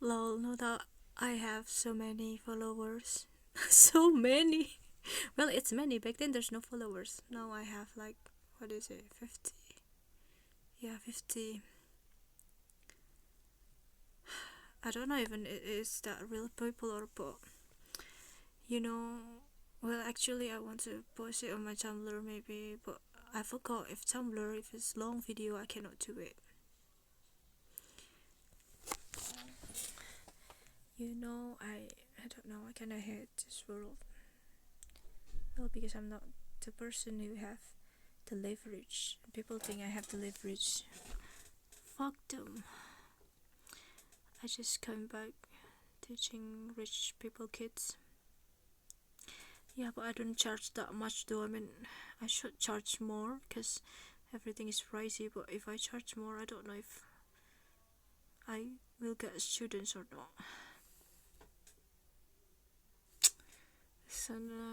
Lol, know that I have so many followers. So many. Well, it's many. Back then there's no followers. Now I have like, what is it, 50? Yeah, 50. I don't know even is that real people or but you know, well actually I want to post it on my Tumblr maybe, but I forgot if Tumblr, if it's long video, I cannot do it. I don't know, I kinda hate this world. Well, because I'm not the person who have the leverage. People think I have the leverage. Fuck them. I just come back teaching rich people kids. Yeah, but I don't charge that much though. I mean, I should charge more because everything is pricey. But if I charge more, I don't know if I will get students or not.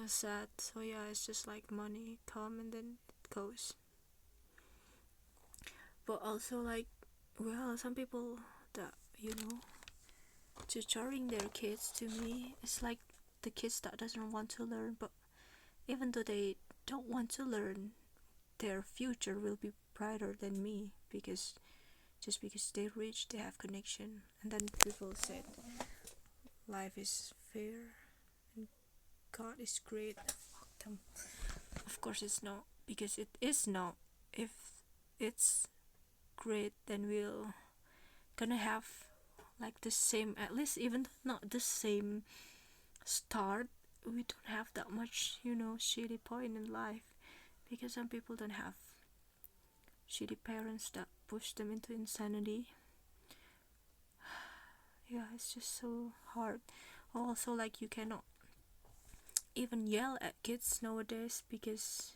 It's sad. So yeah, it's just like money come and then it goes. But also like, well, some people that tutoring their kids to me, it's like the kids that doesn't want to learn, but even though they don't want to learn, their future will be brighter than me because just because they're rich, they have connection. And then people said life is fair and God is great. Fuck them. Of course it's not, because it is not. If it's great, then we'll gonna have like the same, at least even not the same start, we don't have that much shitty point in life, because some people don't have shitty parents that push them into insanity. Yeah, it's just so hard. Also, like, you cannot even yell at kids nowadays, because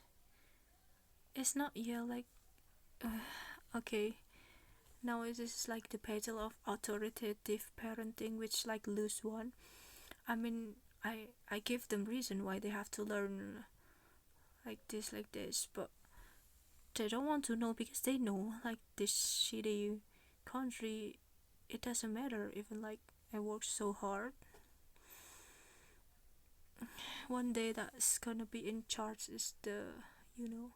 it's not yell like okay, now it is like the battle of authoritative parenting, which like lose one. I mean, I give them reason why they have to learn like this, but they don't want to know, because they know like this shitty country, it doesn't matter even like I worked so hard. One day that's gonna be in charge is you know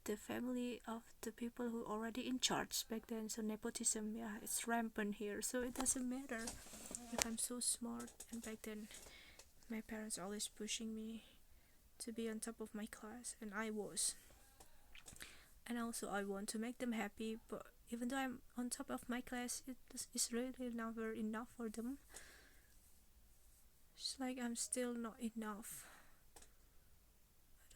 the family of the people who already in charge back then. So nepotism, yeah, it's rampant here, so it doesn't matter if I'm so smart. And back then my parents always pushing me to be on top of my class, and I was. And also I want to make them happy, but even though I'm on top of my class, it's really never enough for them. It's like I'm still not enough.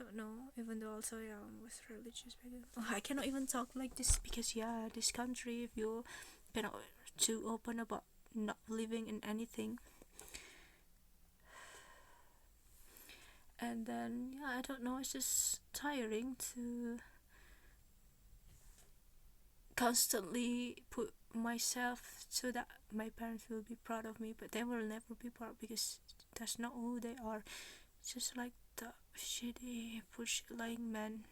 I don't know, even though also, yeah, I was religious back then. Oh, I cannot even talk like this because, yeah, this country, if you cannot too open about not believing in anything. And then, yeah, I don't know, it's just tiring to constantly put myself so that my parents will be proud of me, but they will never be proud because that's not who they are. It's just like the shitty bullshit-lying men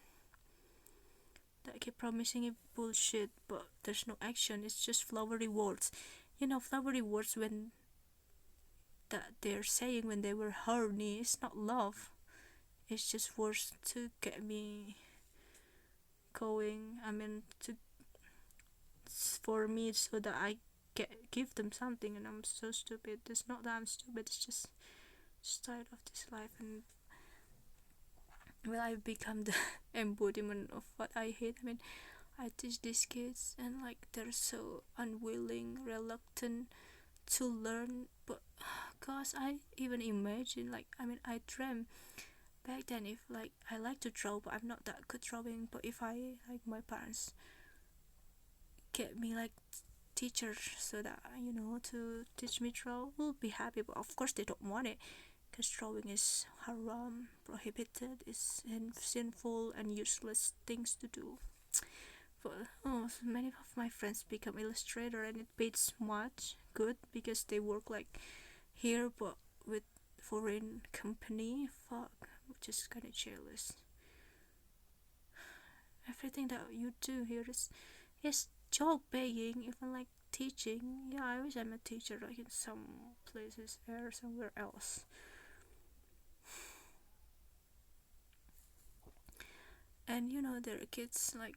that keep promising you bullshit, but there's no action. It's just flowery words. Flowery words when that they're saying when they were horny. It's not love. It's just words to get me going. I mean, for me so that I give them something, and I'm so stupid. It's not that I'm stupid. It's just tired of this life, and well, I've become the embodiment of what I hate. I mean, I teach these kids, and like they're so unwilling, reluctant to learn. But cause I even imagine, like, I mean, I dream back then if like I like to draw, but I'm not that good drawing. But if I like my parents get me like teachers so that to teach me draw, will be happy. But of course they don't want it, because drawing is haram, prohibited, is sinful and useless things to do. But so many of my friends become illustrator, and it pays much good because they work like here but with foreign company. Fuck, I'm just kinda jealous. Everything that you do here is job paying. Even like teaching. Yeah, I wish I'm a teacher like in some places or somewhere else. And there are kids like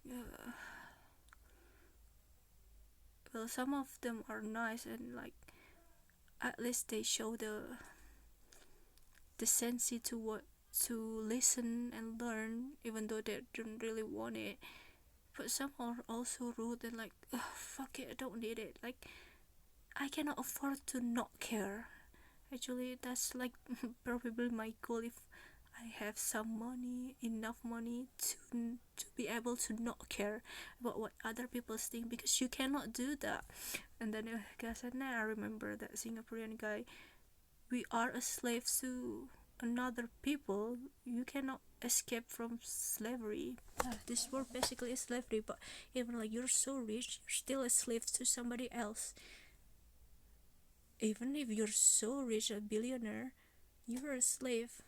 well, some of them are nice and like at least they show the sense to what to listen and learn even though they don't really want it. But some are also rude and like, "Ugh, fuck it, I don't need it." Like, I cannot afford to not care. Actually, that's like probably my goal if I have some money, enough money to be able to not care about what other people think, because you cannot do that. And then guys, and then I remember that Singaporean guy. We are a slave to another people. You cannot escape from slavery. This world basically is slavery, but even like you're so rich, you're still a slave to somebody else. Even if you're so rich, a billionaire, you're a slave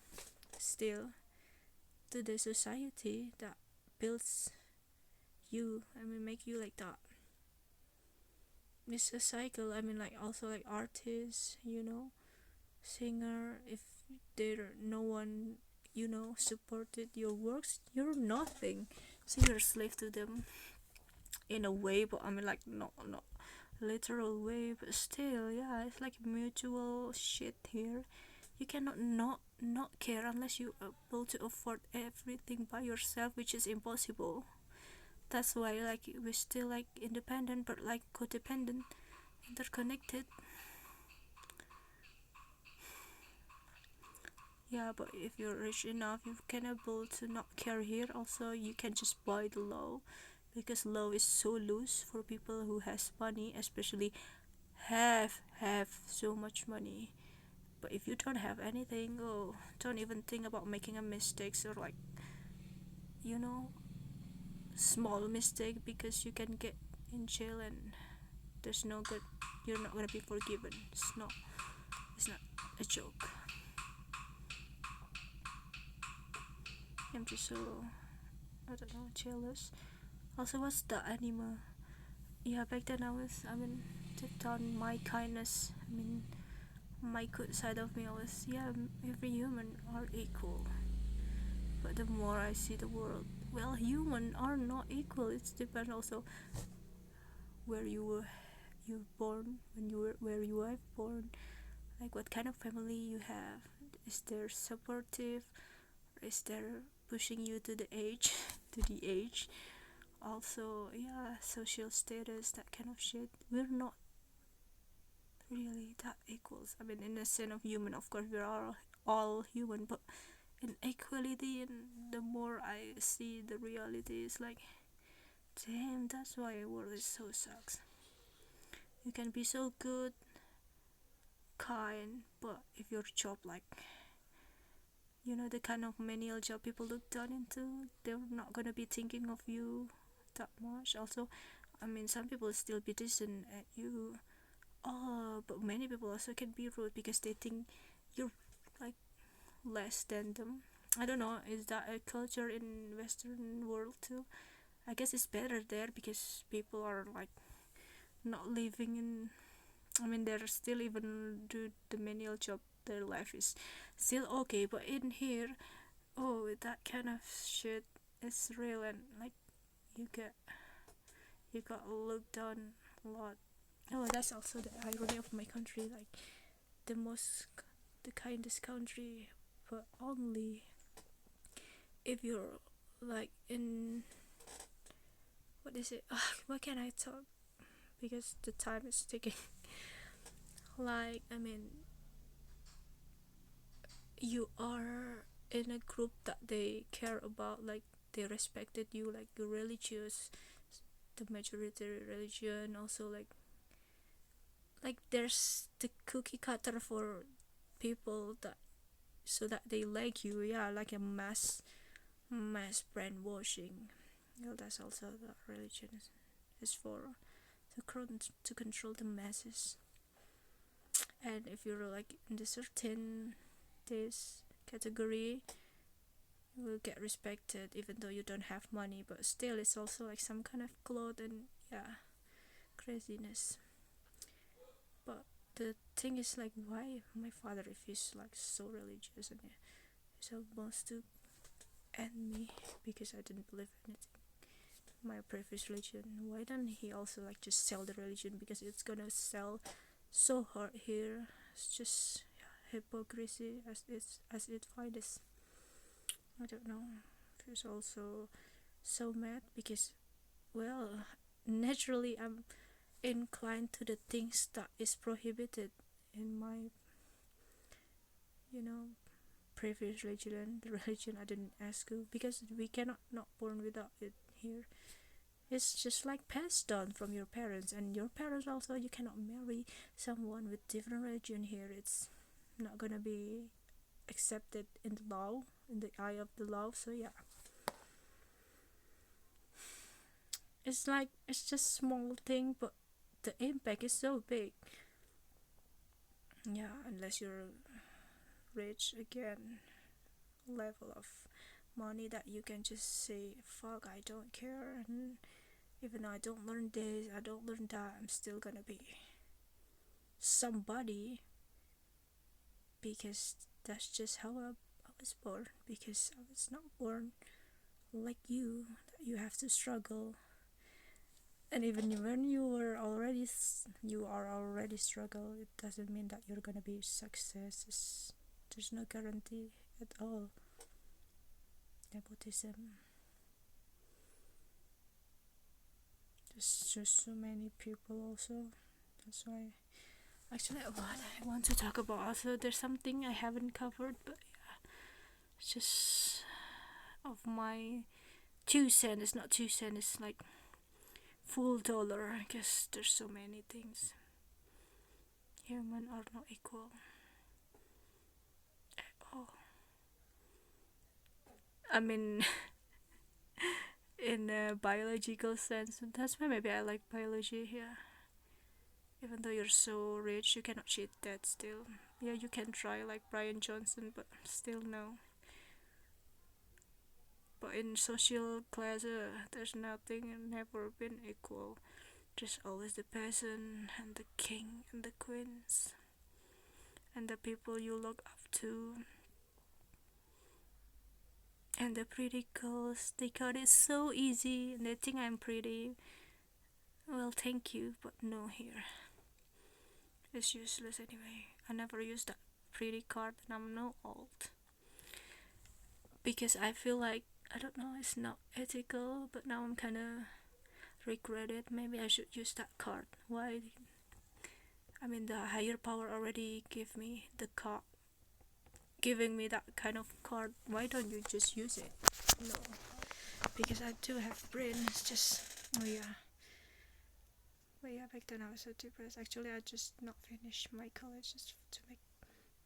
still to the society that builds you. I mean, make you like that. It's a cycle. I mean, like also like artists, singer. If there no one supported your works, you're nothing. So you're a slave to them in a way, but I mean like not literal way, but still, yeah, it's like mutual shit here. You cannot not care unless you are able to afford everything by yourself, which is impossible. That's why like we're still like independent but like codependent, interconnected. Yeah, but if you're rich enough, you can able to not care here. Also, you can just buy the law, because law is so loose for people who has money, especially have so much money. But if you don't have anything, oh, don't even think about making a mistakes or like you know small mistake, because you can get in jail and there's no good. You're not gonna be forgiven. It's not a joke. I'm just so, I don't know, jealous. Also, what's the anime? Yeah, back then I mean, deep down my kindness, I mean, my good side of me was, yeah, every human are equal. But the more I see the world, well, human are not equal. It's depend also where you born, when you were where you were born, like what kind of family you have. Is there supportive? Is there pushing you to the age, to the age? Also, yeah, social status, that kind of shit. We're not really that equals. I mean, in the sense of human, of course, we are all human, but in equality, and the more I see the reality, is like, damn, that's why the world is so sucks. You can be so good, kind, but if your job, like, the kind of menial job people look down into, they're not gonna be thinking of you that much. Also, I mean, some people still be decent at you. Oh, but many people also can be rude because they think you're like less than them. I don't know, is that a culture in Western world too? I guess it's better there because people are like not living in, I mean, they're still even do the menial job, their life is still okay, but in here, oh, that kind of shit is real, and like you get you got looked down a lot. Oh, that's also the irony of my country, like the kindest country, but only if you're like in, what is it? What can I talk? Because the time is ticking. Like, I mean, you are in a group that they care about, like they respected you, like you're religious, the majority religion. Also, like there's the cookie cutter for people that so that they like you. Yeah, like a mass brainwashing. Well, that's also the religion is for to control the masses. And if you're like in the certain this category, you will get respected even though you don't have money, but still it's also like some kind of cloth and yeah, craziness. the thing is like, why my father, if he's like so religious and he's supposed to end me because I didn't believe anything my previous religion, why don't he also like just sell the religion, because it's gonna sell so hard here. It's just, yeah, hypocrisy as it finds. I don't know. He's also so mad because, well, naturally I'm inclined to the things that is prohibited in my, you know, previous religion, the religion I didn't ask to, because we cannot not born without it here. It's just like passed down from your parents, and your parents also, you cannot marry someone with different religion here. It's not gonna be accepted in the law, in the eye of the law. So yeah, it's like, it's just small thing, but the impact is so big. Yeah, unless you're rich again, level of money that you can just say fuck, I don't care, and even though I don't learn this, I don't learn that, I'm still gonna be somebody, because that's just how I was born. Because I was not born like you, that you have to struggle. And even when you are already struggle, it doesn't mean that you're gonna be success. There's no guarantee at all. Nepotism. There's just so many people also. That's why, actually, what I want to talk about also, there's something I haven't covered, but yeah, it's just of my 2 cents. It's not 2 cents, it's like full dollar. I guess there's so many things. Humans are not equal at all. I mean, in a biological sense, that's why maybe I like biology here. Even though you're so rich, you cannot cheat that still. Yeah, you can try like Brian Johnson, but still no. But in social class, there's nothing and never been equal. There's always the peasant and the king and the queens and the people you look up to. And the pretty girls, they got it so easy and they think I'm pretty. Well, thank you, but no here. It's useless anyway. I never used that pretty card and I'm no old. Because I feel like, I don't know, it's not ethical, but now I'm kinda regret it. Maybe I should use that card. Why? I mean, the higher power already gave me the card, giving me that kind of card. Why don't you just use it? No, because I do have brain. It's just, oh yeah. But yeah, back then I was so depressed. Actually, I just not finished my college just to make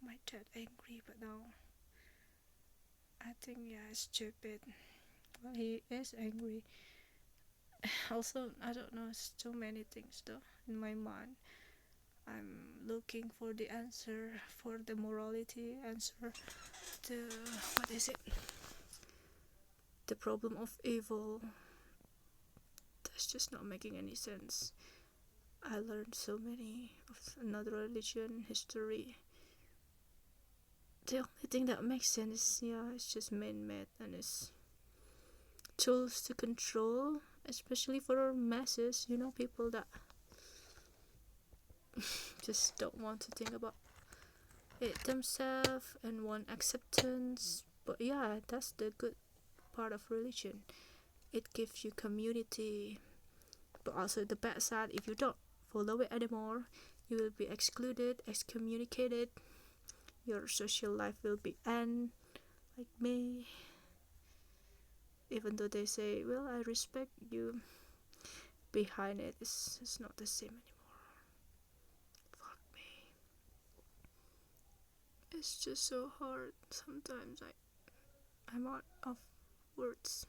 my dad angry. But now, I think, yeah, it's stupid. Well, he is angry. Also, I don't know, so many things though in my mind. I'm looking for the answer, for the morality answer to, what is it? The problem of evil. That's just not making any sense. I learned so many of another religion, history. The only thing that makes sense is, yeah, it's just man-made and it's tools to control, especially for masses, people that just don't want to think about it themselves and want acceptance. But yeah, that's the good part of religion. It gives you community. But also the bad side, if you don't follow it anymore, you will be excluded, excommunicated. Your social life will be end, like me. Even though they say, well, I respect you, behind it's not the same anymore. Fuck me. It's just so hard. Sometimes I'm out of words.